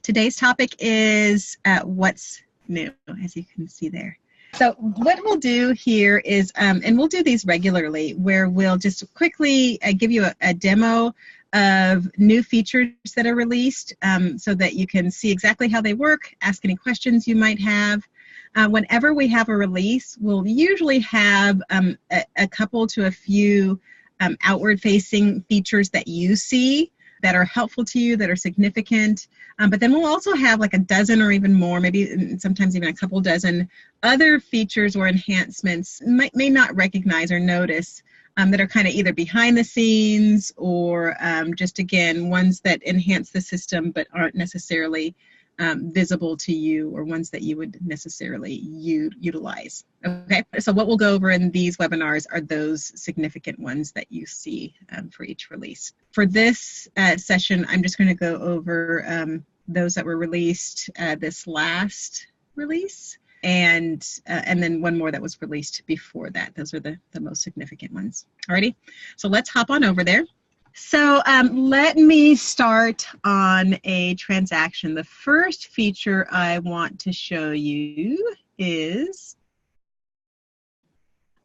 Today's topic is what's new, as you can see there. So what we'll do here is, and we'll do these regularly, where we'll just quickly give you a demo of new features that are released so that you can see exactly how they work, ask any questions you might have. Whenever we have a release, we'll usually have a couple to a few outward-facing features that you see that are helpful to you, that are significant. But then we'll also have like a dozen or even more, maybe sometimes even a couple dozen other features or enhancements may not recognize or notice that are kind of either behind the scenes or just, again, ones that enhance the system but aren't necessarily visible to you, or ones that you would necessarily utilize. Okay, so what we'll go over in these webinars are those significant ones that you see for each release. For this session, I'm just going to go over those that were released this last release, and then one more that was released before that. Those are the most significant ones. Alrighty, so let's hop on over there. So let me start on a transaction. The first feature I want to show you is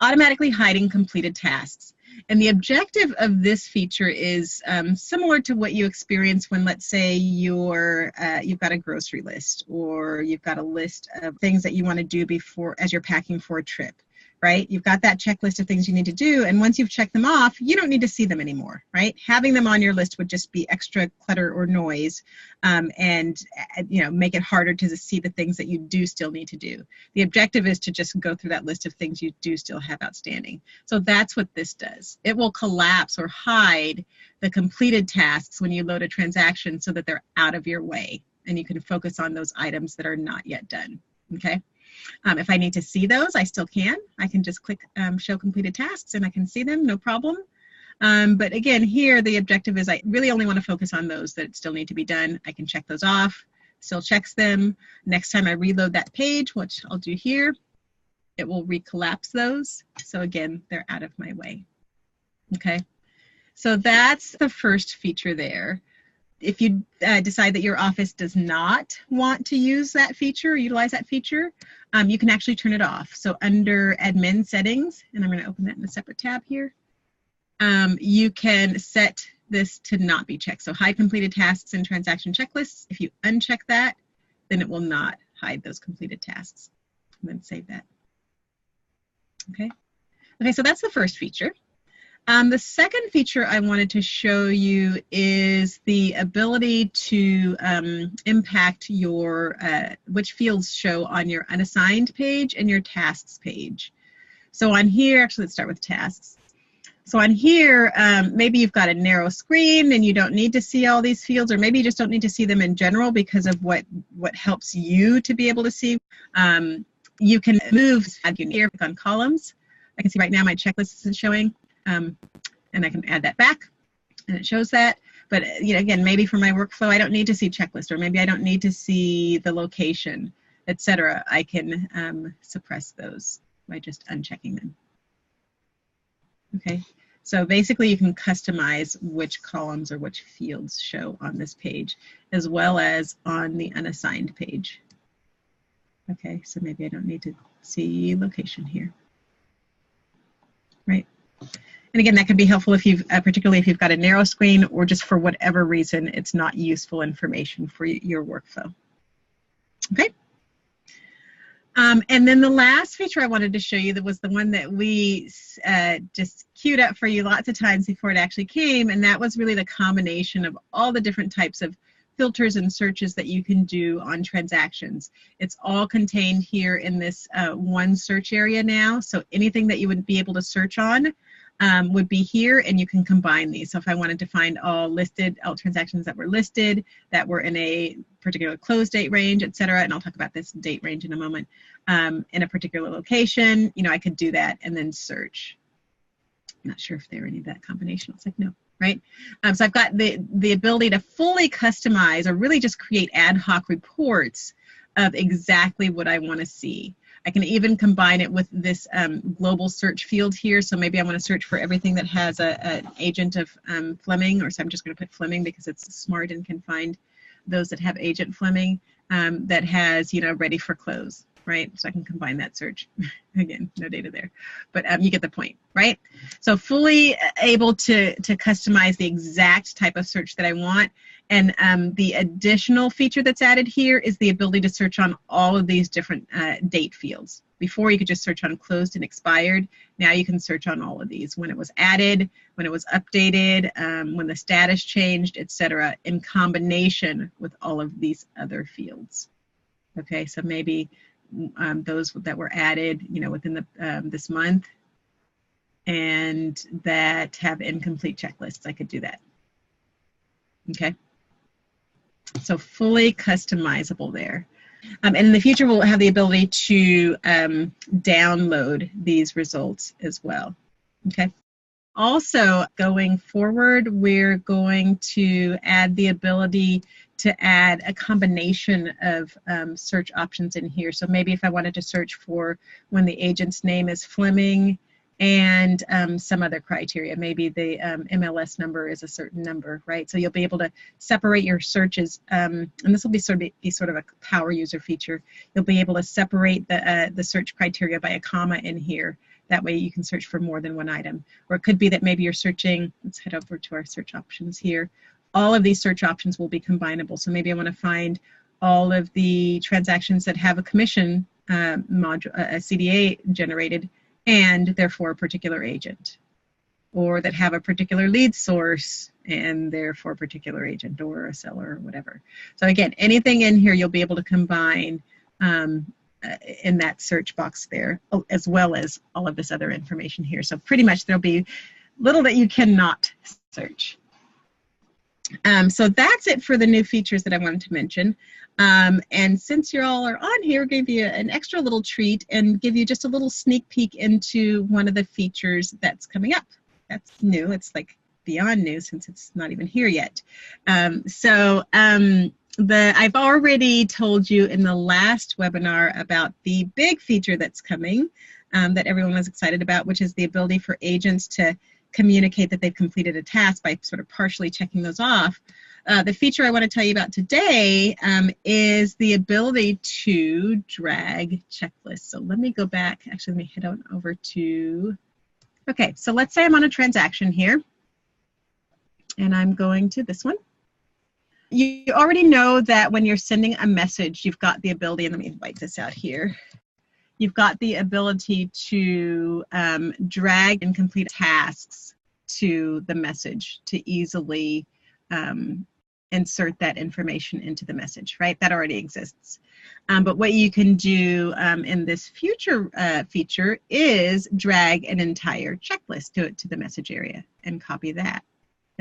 automatically hiding completed tasks. And the objective of this feature is similar to what you experience when, let's say, you've got a grocery list, or you've got a list of things that you want to do before as you're packing for a trip. Right? You've got that checklist of things you need to do, and once you've checked them off, you don't need to see them anymore, right? Having them on your list would just be extra clutter or noise, and make it harder to see the things that you do still need to do. The objective is to just go through that list of things you do still have outstanding. So that's what this does. It will collapse or hide the completed tasks when you load a transaction so that they're out of your way, and you can focus on those items that are not yet done, okay? If I need to see those, I still can. I can just click show completed tasks and I can see them, no problem. But again, here the objective is I really only want to focus on those that still need to be done. I can check those off, still checks them. Next time I reload that page, which I'll do here, it will recollapse those. So again, they're out of my way. Okay, so that's the first feature there. If you decide that your office does not want to use that feature or utilize that feature, you can actually turn it off. So under admin settings, and I'm going to open that in a separate tab here, you can set this to not be checked. So hide completed tasks and transaction checklists. If you uncheck that, then it will not hide those completed tasks. And then save that. Okay. Okay, so that's the first feature. The second feature I wanted to show you is the ability to impact your which fields show on your unassigned page and your tasks page. So on here, actually let's start with tasks. So on here, maybe you've got a narrow screen and you don't need to see all these fields, or maybe you just don't need to see them in general because of what helps you to be able to see. You can move here, click on columns. I can see right now my checklist is showing. And I can add that back, and it shows that. But again, maybe for my workflow, I don't need to see checklist, or maybe I don't need to see the location, etc. I can suppress those by just unchecking them. Okay, so basically you can customize which columns or which fields show on this page, as well as on the unassigned page. Okay, so maybe I don't need to see location here, right? And again, that can be helpful if you've, particularly if you've got a narrow screen, or just for whatever reason, it's not useful information for your workflow. Okay. And then the last feature I wanted to show you, that was the one that we just queued up for you lots of times before it actually came, and that was really the combination of all the different types of filters and searches that you can do on transactions. It's all contained here in this one search area now, so anything that you would be able to search on would be here, and you can combine these. So if I wanted to find all transactions that were listed, that were in a particular close date range, etc., and I'll talk about this date range in a moment, in a particular location, I could do that and then search. I'm not sure if there are any of that combination. It's like, no, right? So I've got the ability to fully customize, or really just create ad hoc reports of exactly what I want to see. I can even combine it with this global search field here. So maybe I want to search for everything that has an agent of Fleming, or so I'm just going to put Fleming because it's smart and can find those that have Agent Fleming that has, you know, ready for close, right? So I can combine that search. Again, no data there, but you get the point, right? So fully able to customize the exact type of search that I want. And the additional feature that's added here is the ability to search on all of these different date fields. Before, you could just search on closed and expired. Now you can search on all of these. When it was added, when it was updated, when the status changed, etc., in combination with all of these other fields. Okay, so maybe those that were added, you know, within the this month, and that have incomplete checklists, I could do that. Okay, so fully customizable there. And in the future, we'll have the ability to download these results as well. Okay. Also, going forward, we're going to add the ability to add a combination of search options in here. So maybe if I wanted to search for when the agent's name is Fleming and some other criteria, maybe the MLS number is a certain number, right? So you'll be able to separate your searches, and this will be sort of a power user feature. You'll be able to separate the search criteria by a comma in here. That way you can search for more than one item. Or it could be that maybe you're searching, let's head over to our search options here. All of these search options will be combinable. So maybe I want to find all of the transactions that have a commission module, a CDA generated, and therefore a particular agent, or that have a particular lead source and therefore a particular agent or a seller or whatever. So again, anything in here you'll be able to combine in that search box there, as well as all of this other information here. So pretty much there'll be little that you cannot search. So that's it for the new features that I wanted to mention. And since you all are on here, give you an extra little treat and give you just a little sneak peek into one of the features that's coming up. That's new. It's like beyond new since it's not even here yet. I've already told you in the last webinar about the big feature that's coming that everyone was excited about, which is the ability for agents to communicate that they've completed a task by sort of partially checking those off. The feature I want to tell you about today is the ability to drag checklists. So let me go back. Actually, let me head on over to, okay, so let's say I'm on a transaction here, and I'm going to this one. You already know that when you're sending a message, you've got the ability, and let me wipe this out here. You've got the ability to drag and complete tasks to the message to easily insert that information into the message, right? That already exists. But what you can do in this future feature is drag an entire checklist to the message area and copy that,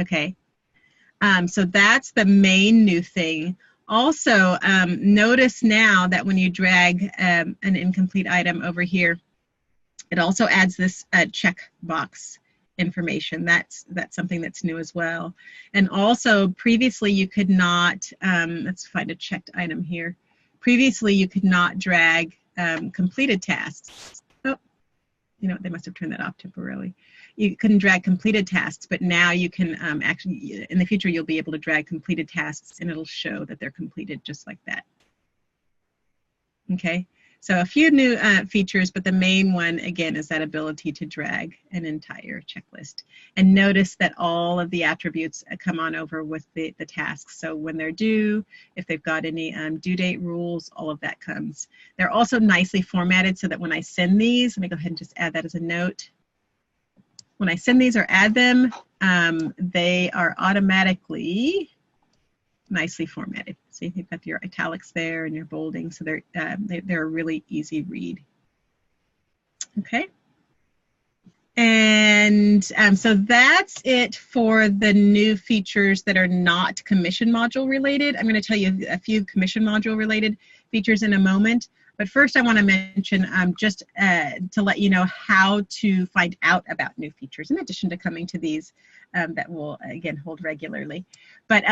okay? So that's the main new thing. Also, notice now that when you drag an incomplete item over here, it also adds this checkbox information. That's something that's new as well. And also, previously you could not, let's find a checked item here. Previously you could not drag completed tasks. Oh, you know, they must have turned that off temporarily. You couldn't drag completed tasks, but now you can actually, in the future, you'll be able to drag completed tasks and it'll show that they're completed just like that. Okay, so a few new features, but the main one, again, is that ability to drag an entire checklist. And notice that all of the attributes come on over with the tasks. So when they're due, if they've got any due date rules, all of that comes. They're also nicely formatted so that when I send these, let me go ahead and just add that as a note. When I send these or add them, they are automatically nicely formatted. See, you've got your italics there and your bolding, so they're a really easy read. Okay, and so that's it for the new features that are not commission module related. I'm going to tell you a few commission module related features in a moment. But first I want to mention just to let you know how to find out about new features in addition to coming to these that will again hold regularly. But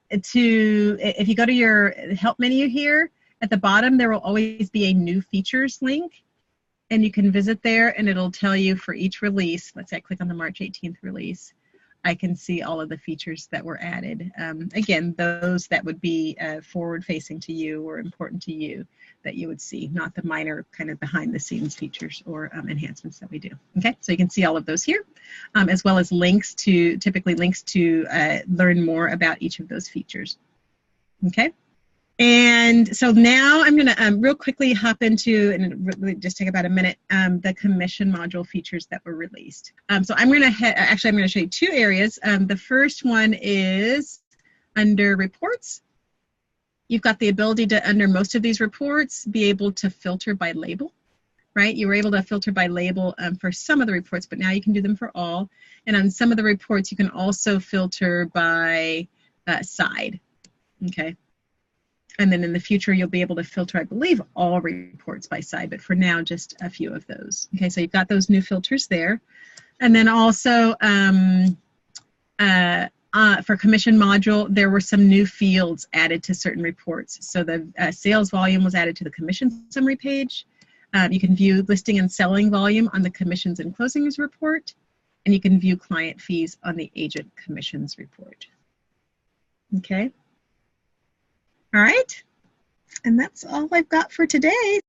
if you go to your help menu here at the bottom, there will always be a new features link, and you can visit there and it'll tell you for each release. Let's say I click on the March 18th release. I can see all of the features that were added. Again, those that would be forward-facing to you or important to you that you would see, not the minor kind of behind-the-scenes features or enhancements that we do. Okay, so you can see all of those here, as well as links to, typically links to learn more about each of those features. Okay. And so now I'm going to real quickly hop into, and really just take about a minute, the commission module features that were released. So I'm going to actually I'm going to show you two areas. The first one is under reports. You've got the ability to, under most of these reports, be able to filter by label, right? You were able to filter by label for some of the reports, but now you can do them for all. And on some of the reports, you can also filter by side, okay? And then in the future, you'll be able to filter, I believe, all reports by side, but for now, just a few of those. Okay, so you've got those new filters there. And then also, for commission module, there were some new fields added to certain reports. So the sales volume was added to the commission summary page. You can view listing and selling volume on the commissions and closings report. And you can view client fees on the agent commissions report. Okay. All right, and that's all I've got for today.